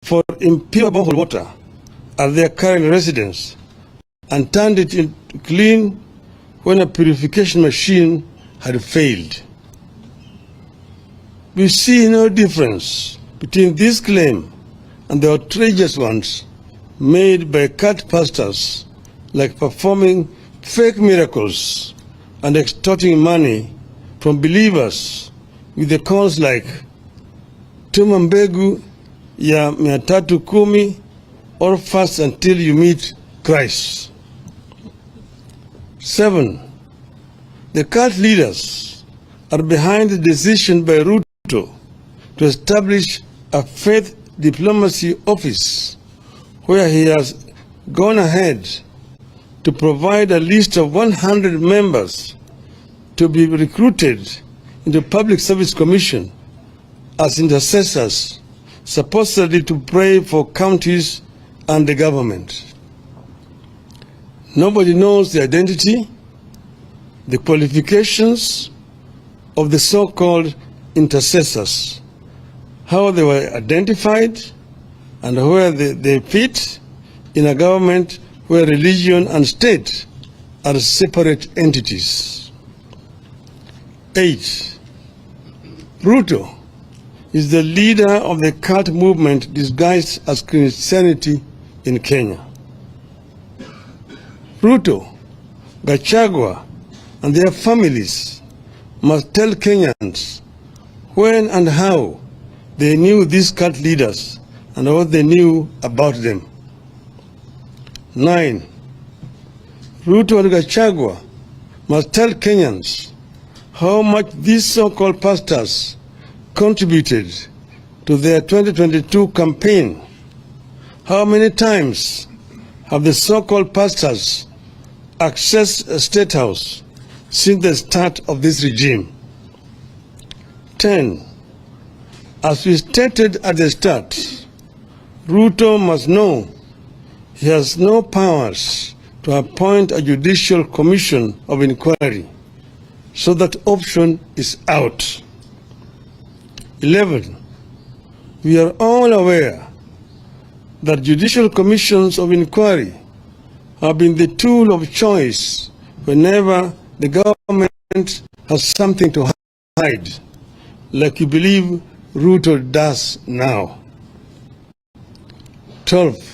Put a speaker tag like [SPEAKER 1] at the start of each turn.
[SPEAKER 1] for impure borehole water at their current residence and turned it into clean when a purification machine had failed. We see no difference between this claim and the outrageous ones made by cult pastors, like performing fake miracles and extorting money from believers with the calls like tuma mbegu ya 310 or fast until you meet Christ. 7. The cult leaders are behind the decision by Ruto to establish a faith diplomacy office where he has gone ahead to provide a list of 100 members to be recruited into Public Service Commission as intercessors, supposedly to pray for counties and the government. Nobody knows the identity, the qualifications of the so-called intercessors, how they were identified, and where they fit in a government where religion and state are separate entities. 8. Ruto is the leader of the cult movement disguised as Christianity in Kenya. Ruto, Gachagua, and their families must tell Kenyans when and how they knew these cult leaders and what they knew about them. 9. Ruto and Gachagua must tell Kenyans how much these so-called pastors contributed to their 2022 campaign. How many times have the so-called pastors accessed a state house since the start of this regime? 10. As we stated at the start, Ruto must know he has no powers to appoint a judicial commission of inquiry, so that option is out. 11. We are all aware that judicial commissions of inquiry have been the tool of choice whenever the government has something to hide, like you believe Ruto does now. 12.